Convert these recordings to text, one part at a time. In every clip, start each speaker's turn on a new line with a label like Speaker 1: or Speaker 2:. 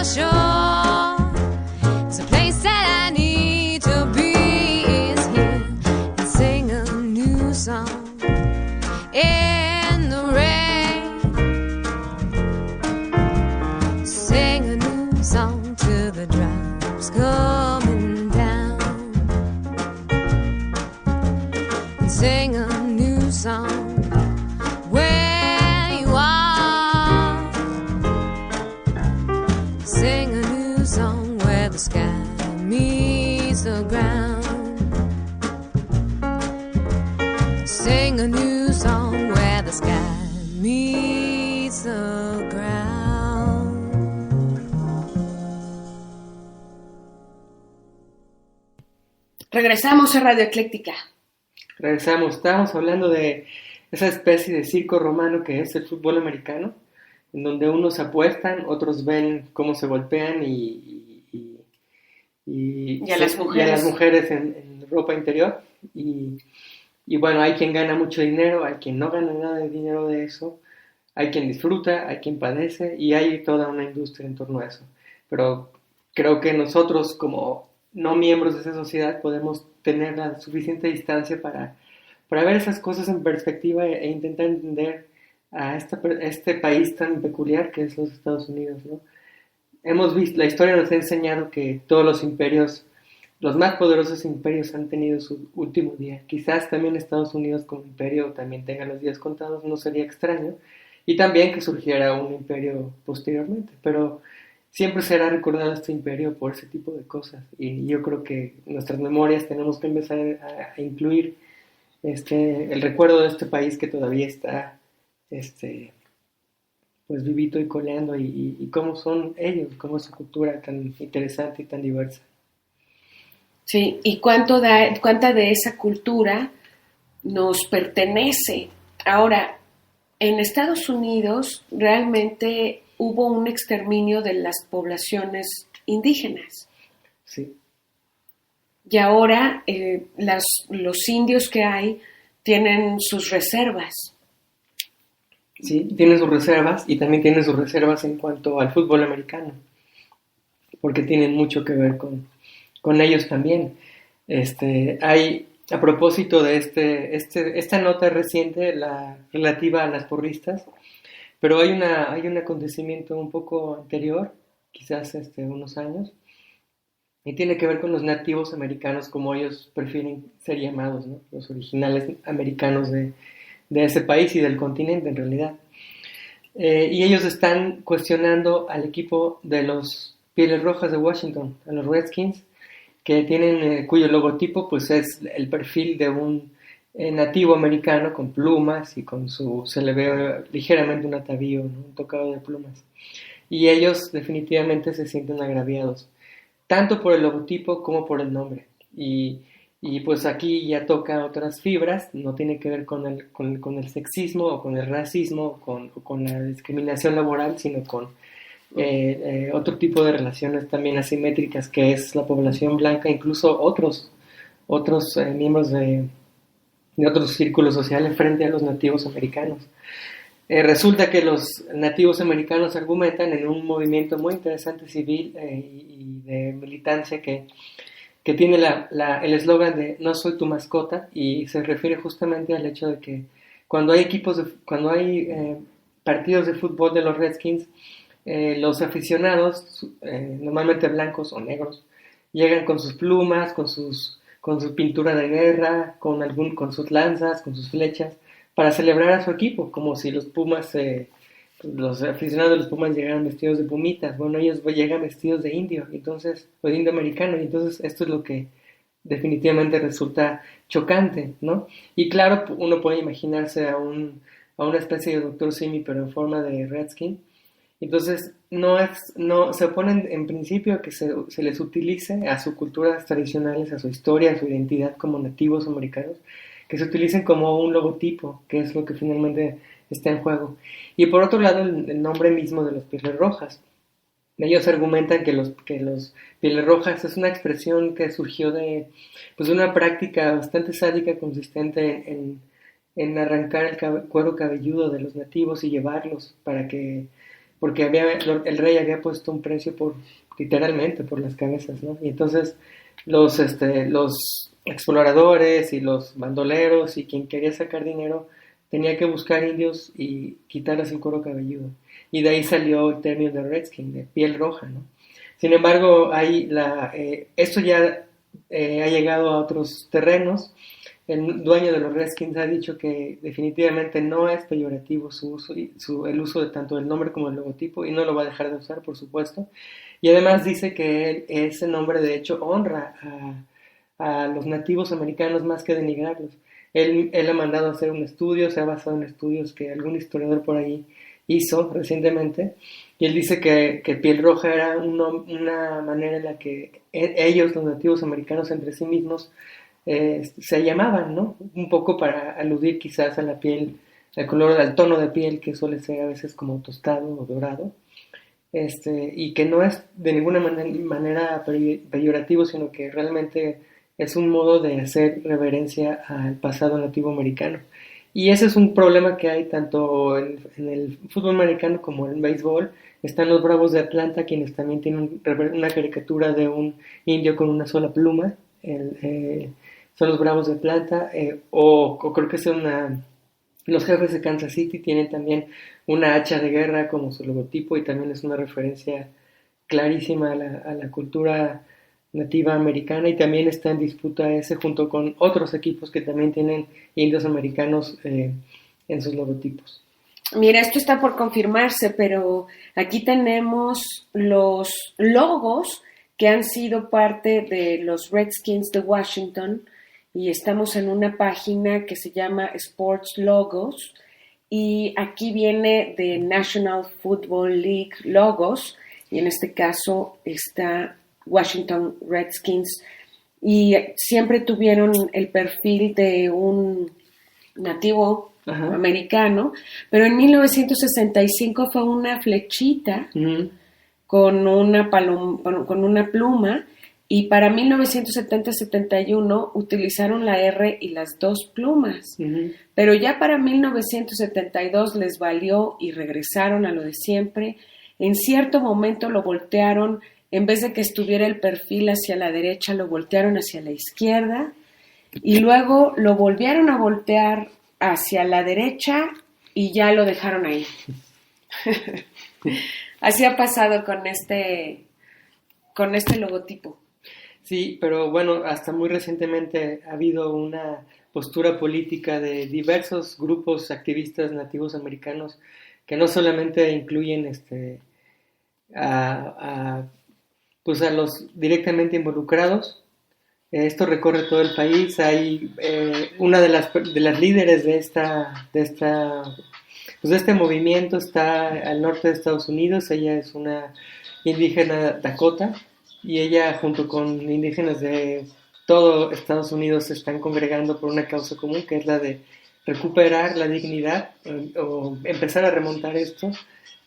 Speaker 1: for sure. It's a place that I need to be is here and sing a new song in the rain. Sing a new song till the drops coming down. And sing a new song where you are. Sing a new song where the sky meets the ground. Sing a new song where the sky meets the ground.
Speaker 2: Regresamos a Radio Ecléctica.
Speaker 3: Estábamos hablando de esa especie de circo romano que es el fútbol americano, en donde unos apuestan, otros ven cómo se golpean y
Speaker 2: a las
Speaker 3: mujeres en ropa interior. Y bueno, hay quien gana mucho dinero, hay quien no gana nada de dinero de eso, hay quien disfruta, hay quien padece y hay toda una industria en torno a eso. Pero creo que nosotros como no miembros de esa sociedad podemos tener la suficiente distancia para ver esas cosas en perspectiva e intentar entender a este país tan peculiar que es los Estados Unidos, ¿no? Hemos visto, la historia nos ha enseñado que todos los imperios, los más poderosos imperios han tenido su último día. Quizás también Estados Unidos como imperio también tenga los días contados, no sería extraño. Y también que surgiera un imperio posteriormente, pero siempre será recordado este imperio por ese tipo de cosas. Y yo creo que en nuestras memorias tenemos que empezar a incluir el recuerdo de este país que todavía está pues vivito y coleando y cómo son ellos, cómo es su cultura tan interesante y tan diversa.
Speaker 2: Sí, y cuánta de esa cultura nos pertenece. Ahora, en Estados Unidos realmente hubo un exterminio de las poblaciones indígenas.
Speaker 3: Sí.
Speaker 2: Y ahora los indios que hay tienen sus reservas.
Speaker 3: Sí, tienen sus reservas y también tienen sus reservas en cuanto al fútbol americano, porque tienen mucho que ver con ellos también. Hay, a propósito de esta nota reciente, la relativa a las porristas, pero hay un acontecimiento un poco anterior, quizás unos años, y tiene que ver con los nativos americanos, como ellos prefieren ser llamados, ¿no? Los originales americanos de ese país y del continente en realidad. Y ellos están cuestionando al equipo de los Pieles Rojas de Washington, a los Redskins, que tienen cuyo logotipo pues es el perfil de un nativo americano con plumas y se le ve ligeramente un atavío, ¿no? Un tocado de plumas. Y ellos definitivamente se sienten agraviados, tanto por el logotipo como por el nombre. Y pues aquí ya toca otras fibras, no tiene que ver con el sexismo o con el racismo o con la discriminación laboral, sino con otro tipo de relaciones también asimétricas que es la población blanca, incluso otros miembros de otros círculos sociales frente a los nativos americanos. Resulta que los nativos americanos argumentan en un movimiento muy interesante civil y de militancia que tiene el eslogan de "No soy tu mascota", y se refiere justamente al hecho de que cuando hay partidos de fútbol de los Redskins, los aficionados, normalmente blancos o negros, llegan con sus plumas, con su pintura de guerra, con sus lanzas, con sus flechas, para celebrar a su equipo, como si los aficionados de los Pumas llegaran vestidos de pumitas. Bueno, ellos llegan vestidos de indio, o de indio americano, y entonces esto es lo que definitivamente resulta chocante, ¿no? Y claro, uno puede imaginarse a una especie de Dr. Simi, pero en forma de Redskin. Entonces, no se oponen en principio a que se les utilice a sus culturas tradicionales, a su historia, a su identidad como nativos americanos, que se utilicen como un logotipo, que es lo que finalmente está en juego. Y por otro lado, el nombre mismo de los Pieles Rojas. Ellos argumentan que los Pieles Rojas es una expresión que surgió de una práctica bastante sádica consistente en arrancar el cuero cabelludo de los nativos y llevarlos para que porque el rey había puesto un precio literalmente por las cabezas, ¿no? Y entonces los exploradores y los bandoleros y quien quería sacar dinero tenía que buscar indios y quitarles el cuero cabelludo. Y de ahí salió el término de redskin, de piel roja, ¿no? Sin embargo, esto ya ha llegado a otros terrenos. El dueño de los Redskins ha dicho que definitivamente no es peyorativo el uso de tanto el nombre como el logotipo, y no lo va a dejar de usar, por supuesto. Y además dice que ese nombre de hecho honra a los nativos americanos más que denigrarlos. Él ha mandado a hacer un estudio, se ha basado en estudios que algún historiador por ahí hizo recientemente, y él dice que piel roja era una manera en la que ellos, los nativos americanos, entre sí mismos se llamaban, ¿no? Un poco para aludir quizás a la piel, al color, al tono de piel que suele ser a veces como tostado o dorado, y que no es de ninguna manera peyorativo, sino que realmente es un modo de hacer reverencia al pasado nativo americano. Y ese es un problema que hay tanto en el fútbol americano como en el béisbol. Están los Bravos de Atlanta, quienes también tienen una caricatura de un indio con una sola pluma. Son los Bravos de Atlanta, o creo que son los Jefes de Kansas City tienen también una hacha de guerra como su logotipo, y también es una referencia clarísima a la cultura nativa americana, y también está en disputa ese junto con otros equipos que también tienen indios americanos en sus logotipos.
Speaker 2: Mira, esto está por confirmarse, pero aquí tenemos los logos que han sido parte de los Redskins de Washington, y estamos en una página que se llama Sports Logos, y aquí viene de National Football League Logos, y en este caso está Washington Redskins, y siempre tuvieron el perfil de un nativo americano, pero en 1965 fue una flechita con una pluma, y para 1970-71 utilizaron la R y las dos plumas, pero ya para 1972 les valió y regresaron a lo de siempre. En cierto momento lo voltearon, en vez de que estuviera el perfil hacia la derecha, lo voltearon hacia la izquierda, y luego lo volvieron a voltear hacia la derecha y ya lo dejaron ahí. Así ha pasado con este logotipo.
Speaker 3: Sí, pero bueno, hasta muy recientemente ha habido una postura política de diversos grupos activistas nativos americanos que no solamente incluyen a los directamente involucrados. Esto recorre todo el país. Hay una de las líderes de este movimiento está al norte de Estados Unidos. Ella es una indígena Dakota, y ella junto con indígenas de todo Estados Unidos se están congregando por una causa común, que es la de recuperar la dignidad o empezar a remontar esto.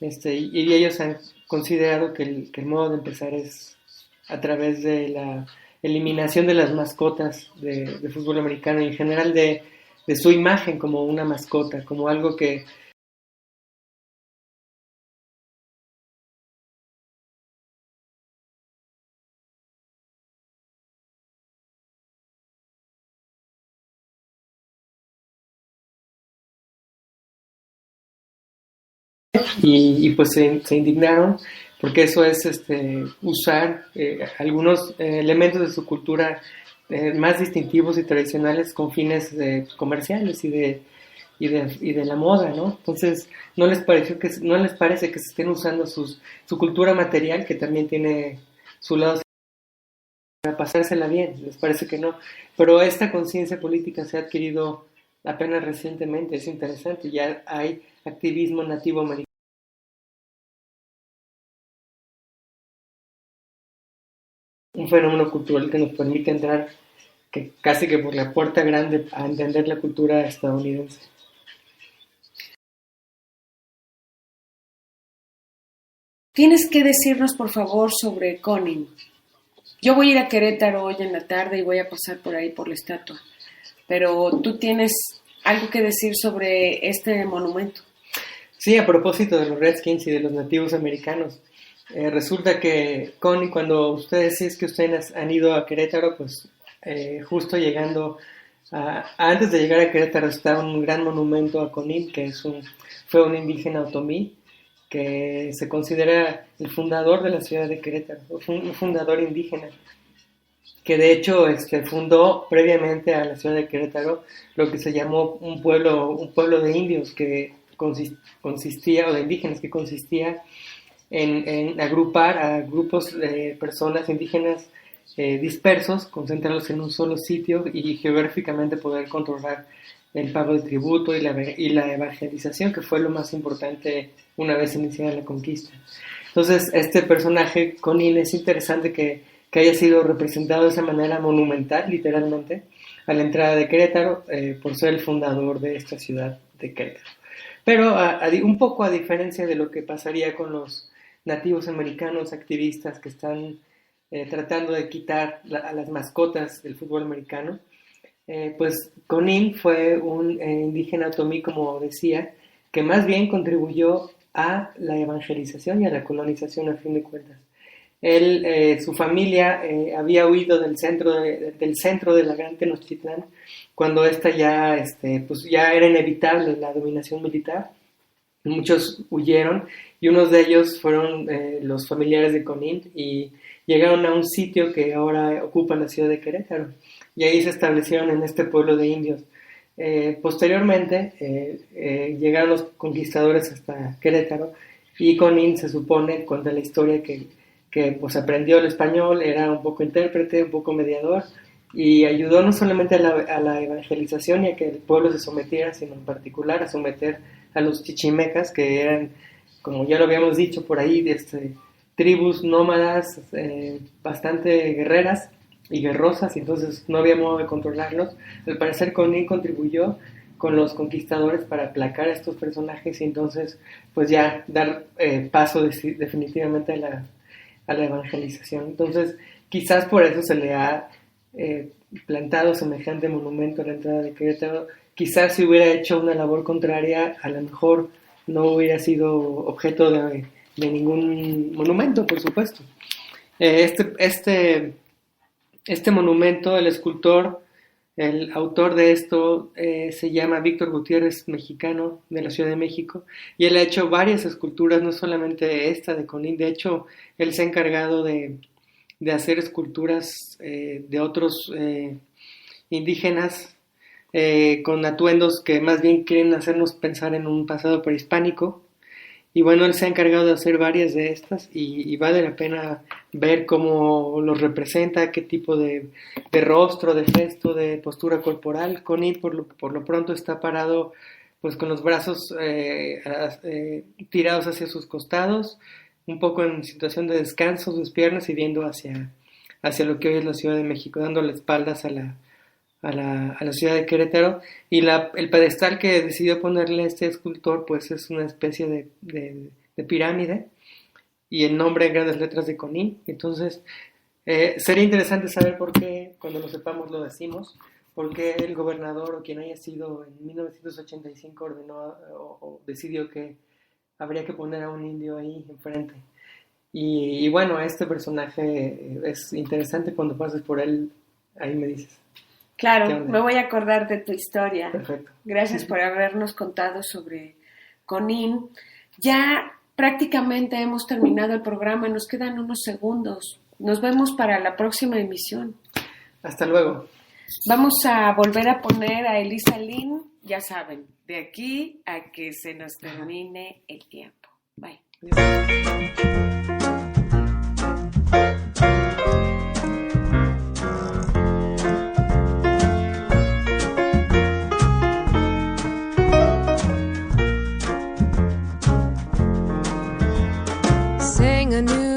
Speaker 3: Y ellos han considerado que el modo de empezar es a través de la eliminación de las mascotas de fútbol americano, y en general de su imagen como una mascota, como algo que y pues se indignaron porque eso es usar algunos elementos de su cultura más distintivos y tradicionales con fines comerciales y de la moda, ¿no? Entonces no les parece que se estén usando su cultura material, que también tiene su lado, para pasársela bien. Les parece que no, pero esta conciencia política se ha adquirido apenas recientemente. Es interesante, ya hay activismo nativo americano, un fenómeno cultural que nos permite entrar casi que por la puerta grande a entender la cultura estadounidense.
Speaker 2: Tienes que decirnos, por favor, sobre Konin. Yo voy a ir a Querétaro hoy en la tarde y voy a pasar por ahí por la estatua, pero tú tienes algo que decir sobre este monumento.
Speaker 3: Sí, a propósito de los Redskins y de los nativos americanos, resulta que, Connie, cuando ustedes, si es que ustedes han ido a Querétaro, pues justo llegando, antes de llegar a Querétaro está un gran monumento a Conin, que fue un indígena otomí, que se considera el fundador de la ciudad de Querétaro, un fundador indígena, que de hecho fundó previamente a la ciudad de Querétaro lo que se llamó un pueblo de indios que consistía, o de indígenas, que consistía en agrupar a grupos de personas indígenas dispersos, concentrarlos en un solo sitio y geográficamente poder controlar el pago de tributo y la evangelización, que fue lo más importante una vez iniciada la conquista. Entonces, este personaje, Conin, es interesante que haya sido representado de esa manera monumental, literalmente, a la entrada de Querétaro, por ser el fundador de esta ciudad de Querétaro. Pero un poco a diferencia de lo que pasaría con los nativos americanos activistas que están tratando de quitar a las mascotas del fútbol americano, pues Conin fue un indígena otomí, como decía, que más bien contribuyó a la evangelización y a la colonización, a fin de cuentas. Él, su familia había huido del centro de la Gran Tenochtitlán cuando esta pues ya era inevitable la dominación militar. Muchos huyeron y unos de ellos fueron los familiares de Conin y llegaron a un sitio que ahora ocupa la ciudad de Querétaro y ahí se establecieron en este pueblo de indios. Posteriormente llegaron los conquistadores hasta Querétaro y Conin, se supone, cuenta la historia que pues aprendió el español, era un poco intérprete, un poco mediador y ayudó no solamente a la evangelización y a que el pueblo se sometiera, sino en particular a someter a los chichimecas, que eran, como ya lo habíamos dicho por ahí, tribus nómadas bastante guerreras y guerrosas, y entonces no había modo de controlarlos. Al parecer Conin contribuyó con los conquistadores para aplacar a estos personajes y entonces pues ya dar paso definitivamente a la evangelización. Entonces quizás por eso se le ha plantado semejante monumento a la entrada de Querétaro. Quizás si hubiera hecho una labor contraria, a lo mejor no hubiera sido objeto de ningún monumento, por supuesto. Este monumento, el escultor, el autor de esto se llama Víctor Gutiérrez, mexicano, de la Ciudad de México, y él ha hecho varias esculturas, no solamente esta de Conin. De hecho, él se ha encargado de hacer esculturas de otros indígenas con atuendos que más bien quieren hacernos pensar en un pasado prehispánico. Y bueno, él se ha encargado de hacer varias de estas y vale la pena ver cómo los representa, qué tipo de rostro, de gesto, de postura corporal. Conin por lo pronto está parado pues con los brazos tirados hacia sus costados, un poco en situación de descanso, sus piernas, y viendo hacia lo que hoy es la Ciudad de México, dando las espaldas a la ciudad de Querétaro, y el pedestal que decidió ponerle este escultor pues es una especie de pirámide y el nombre en grandes letras de Conin. Entonces sería interesante saber por qué, cuando lo sepamos lo decimos, por qué el gobernador o quien haya sido en 1985 ordenó o decidió que habría que poner a un indio ahí enfrente. Y bueno, este personaje es interesante, cuando pases por él, ahí me dices.
Speaker 2: Claro, me voy a acordar de tu historia.
Speaker 3: Perfecto.
Speaker 2: Gracias por habernos contado sobre Conin. Ya prácticamente hemos terminado el programa, nos quedan unos segundos. Nos vemos para la próxima emisión.
Speaker 3: Hasta luego.
Speaker 2: Vamos a volver a poner a Elisa Lim, ya saben, de aquí a que se nos termine el tiempo. Bye.
Speaker 3: Adiós.